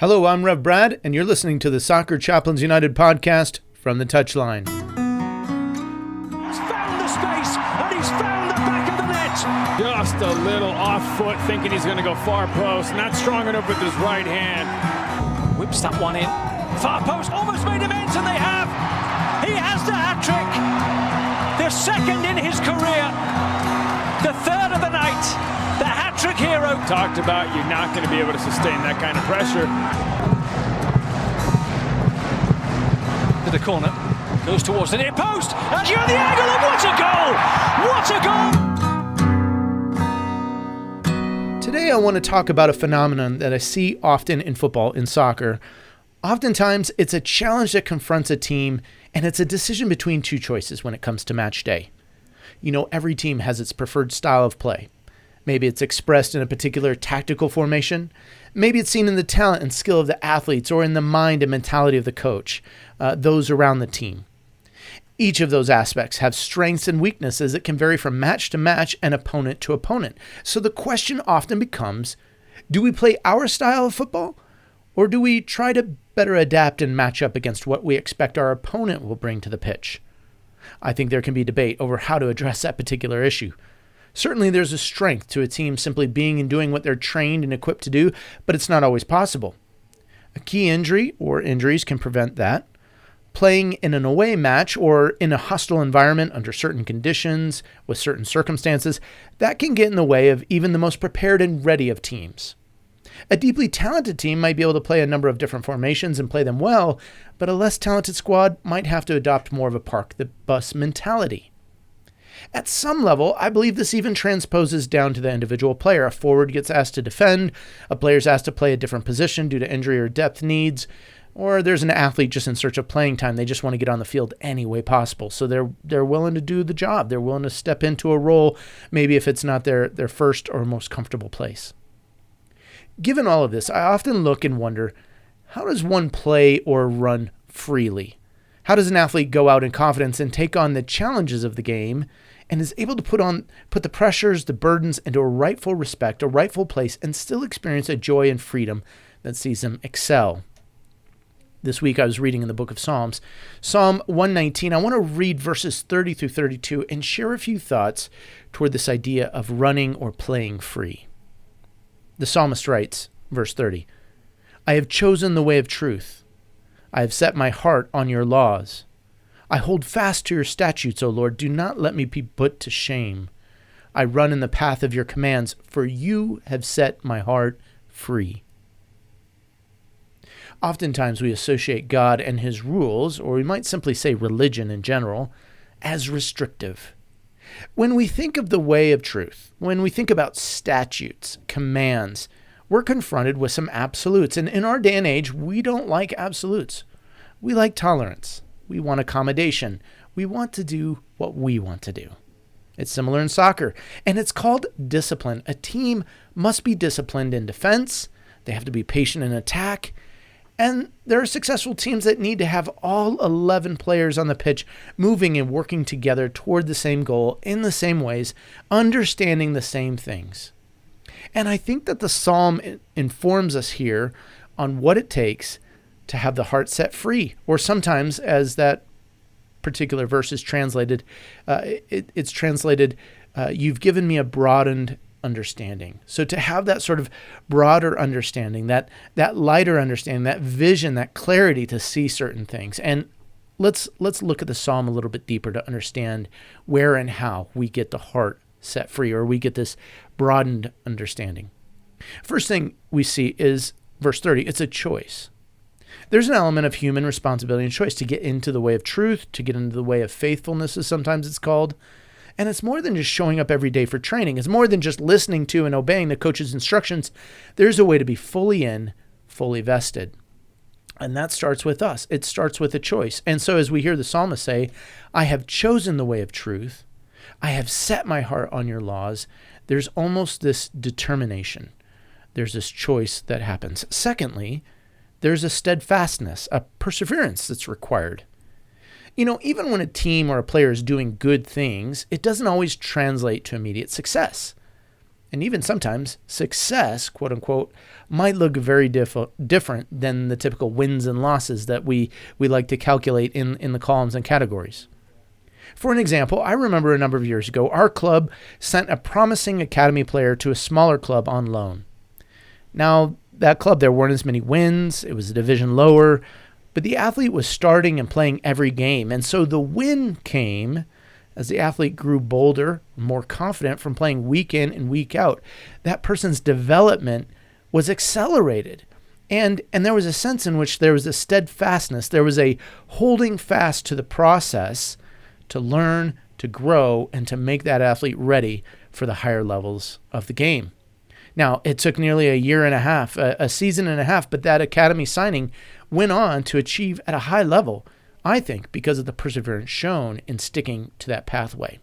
Hello, I'm Rev Brad, and you're listening to the Soccer Chaplains United podcast from the Touchline. He's found the space, and he's found the back of the net. Just a little off foot, thinking he's going to go far post. Not strong enough with his right hand. Whips that one in. Far post, almost made him ends, and they have. He has the hat-trick. The second in his career. The third of the night. The hat-trick hero. Talked about you're not going to be able to sustain that kind of pressure. To the corner, goes towards the near post, and you're on the angle, and what a goal! What a goal! Today I want to talk about a phenomenon that I see often in football, in soccer. Oftentimes, it's a challenge that confronts a team, and it's a decision between two choices when it comes to match day. You know, every team has its preferred style of play. Maybe it's expressed in a particular tactical formation. Maybe it's seen in the talent and skill of the athletes or in the mind and mentality of the coach, those around the team. Each of those aspects have strengths and weaknesses that can vary from match to match and opponent to opponent. So the question often becomes, do we play our style of football, or do we try to better adapt and match up against what we expect our opponent will bring to the pitch? I think there can be debate over how to address that particular issue. Certainly there's a strength to a team simply being and doing what they're trained and equipped to do, but it's not always possible. A key injury or injuries can prevent that. Playing in an away match or in a hostile environment under certain conditions with certain circumstances, that can get in the way of even the most prepared and ready of teams. A deeply talented team might be able to play a number of different formations and play them well, but a less talented squad might have to adopt more of a park the bus mentality. At some level, I believe this even transposes down to the individual player. A forward gets asked to defend, a player's asked to play a different position due to injury or depth needs, or there's an athlete just in search of playing time. They just want to get on the field any way possible. So they're willing to do the job. They're willing to step into a role, maybe if it's not their first or most comfortable place. Given all of this, I often look and wonder, how does one play or run freely? How does an athlete go out in confidence and take on the challenges of the game and is able to put the pressures, the burdens into a rightful respect, a rightful place, and still experience a joy and freedom that sees them excel? This week I was reading in the book of Psalms, Psalm 119. I want to read verses 30 through 32 and share a few thoughts toward this idea of running or playing free. The psalmist writes, verse 30, "I have chosen the way of truth. I have set my heart on your laws. I hold fast to your statutes, O Lord. Do not let me be put to shame. I run in the path of your commands, for you have set my heart free." Oftentimes we associate God and his rules, or we might simply say religion in general, as restrictive. When we think of the way of truth, when we think about statutes, commands, we're confronted with some absolutes. And in our day and age, we don't like absolutes. We like tolerance. We want accommodation. We want to do what we want to do. It's similar in soccer, and it's called discipline. A team must be disciplined in defense. They have to be patient in attack. And there are successful teams that need to have all 11 players on the pitch moving and working together toward the same goal in the same ways, understanding the same things. And I think that the psalm informs us here on what it takes to have the heart set free, or sometimes, as that particular verse is translated, it's translated, "You've given me a broadened understanding." So to have that sort of broader understanding, that lighter understanding, that vision, that clarity to see certain things. And let's look at the psalm a little bit deeper to understand where and how we get the heart set free, or we get this broadened understanding. First thing we see is verse 30. It's a choice. There's an element of human responsibility and choice to get into the way of truth, to get into the way of faithfulness, as sometimes it's called. And it's more than just showing up every day for training. It's more than just listening to and obeying the coach's instructions. There's a way to be fully in, fully vested. And that starts with us. It starts with a choice. And so as we hear the psalmist say, "I have chosen the way of truth. I have set my heart on your laws," there's almost this determination. There's this choice that happens. Secondly, there's a steadfastness, a perseverance that's required. You know, even when a team or a player is doing good things, it doesn't always translate to immediate success. And even sometimes success, quote unquote, might look very different than the typical wins and losses that we like to calculate in the columns and categories. For an example, I remember a number of years ago, our club sent a promising academy player to a smaller club on loan. Now, that club, there weren't as many wins. It was a division lower, but the athlete was starting and playing every game. And so the win came as the athlete grew bolder, more confident from playing week in and week out. That person's development was accelerated. And there was a sense in which there was a steadfastness. There was a holding fast to the process to learn, to grow, and to make that athlete ready for the higher levels of the game. Now, it took nearly a year and a half, a season and a half, but that academy signing went on to achieve at a high level, I think, because of the perseverance shown in sticking to that pathway.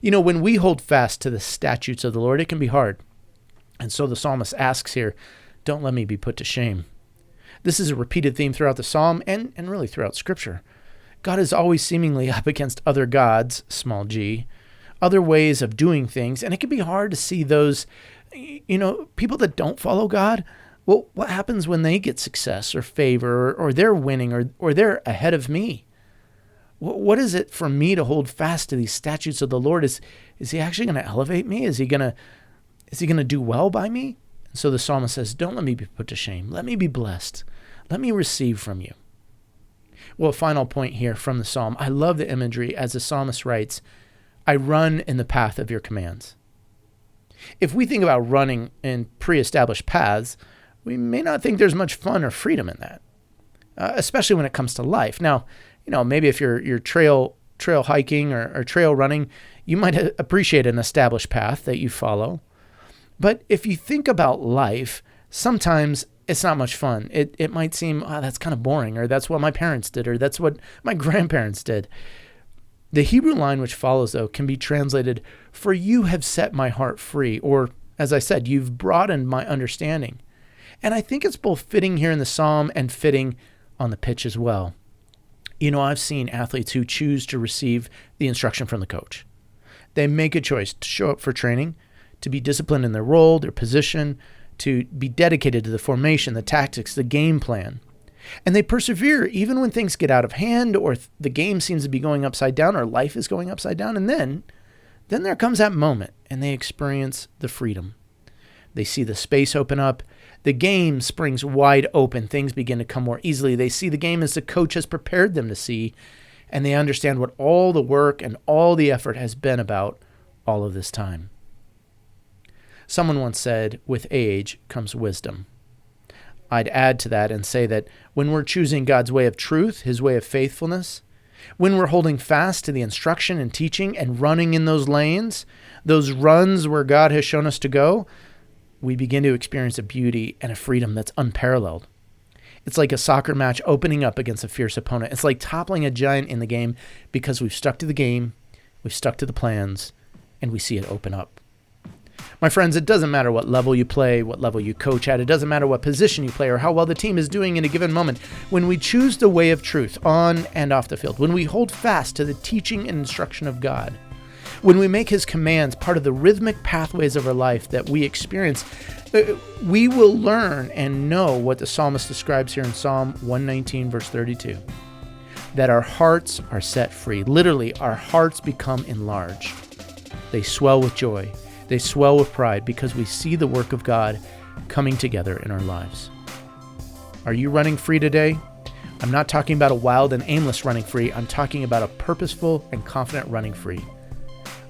You know, when we hold fast to the statutes of the Lord, it can be hard. And so the psalmist asks here, don't let me be put to shame. This is a repeated theme throughout the psalm and really throughout Scripture. God is always seemingly up against other gods, small g, other ways of doing things, and it can be hard to see those, people that don't follow God. Well, what happens when they get success or favor or they're winning or they're ahead of me? What is it for me to hold fast to these statutes of the Lord? Is he actually going to elevate me? Is he going to do well by me? And so the psalmist says, don't let me be put to shame. Let me be blessed. Let me receive from you. Well, a final point here from the psalm. I love the imagery as the psalmist writes, I run in the path of your commands. If we think about running in pre-established paths, we may not think there's much fun or freedom in that, especially when it comes to life. Now, maybe if you're trail hiking or trail running, you might appreciate an established path that you follow. But if you think about life, sometimes it's not much fun. It might seem, that's kind of boring, or that's what my parents did, or that's what my grandparents did. The Hebrew line which follows, though, can be translated, for you have set my heart free, or, as I said, you've broadened my understanding. And I think it's both fitting here in the psalm and fitting on the pitch as well. I've seen athletes who choose to receive the instruction from the coach. They make a choice to show up for training, to be disciplined in their role, their position, to be dedicated to the formation, the tactics, the game plan. And they persevere even when things get out of hand or the game seems to be going upside down or life is going upside down. And then there comes that moment and they experience the freedom. They see the space open up. The game springs wide open. Things begin to come more easily. They see the game as the coach has prepared them to see, and they understand what all the work and all the effort has been about all of this time. Someone once said, with age comes wisdom. I'd add to that and say that when we're choosing God's way of truth, his way of faithfulness, when we're holding fast to the instruction and teaching and running in those lanes, those runs where God has shown us to go, we begin to experience a beauty and a freedom that's unparalleled. It's like a soccer match opening up against a fierce opponent. It's like toppling a giant in the game because we've stuck to the game, we've stuck to the plans, and we see it open up. My friends, it doesn't matter what level you play, what level you coach at. It doesn't matter what position you play or how well the team is doing in a given moment. When we choose the way of truth on and off the field, when we hold fast to the teaching and instruction of God, when we make his commands part of the rhythmic pathways of our life that we experience, we will learn and know what the psalmist describes here in Psalm 119, verse 32, that our hearts are set free. Literally, our hearts become enlarged. They swell with joy. They swell with pride because we see the work of God coming together in our lives. Are you running free today? I'm not talking about a wild and aimless running free. I'm talking about a purposeful and confident running free.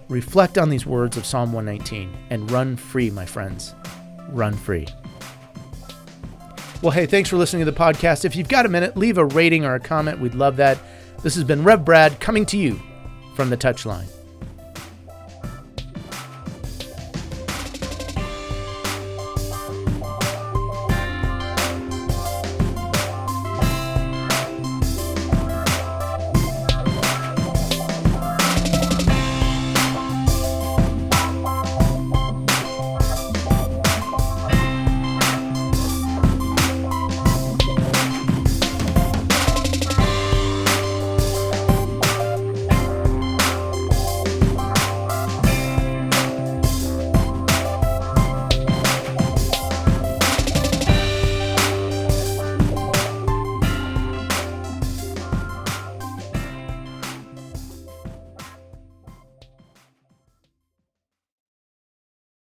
Reflect on these words of Psalm 119 and run free, my friends. Run free. Well, hey, thanks for listening to the podcast. If you've got a minute, leave a rating or a comment. We'd love that. This has been Rev Brad coming to you from the Touchline.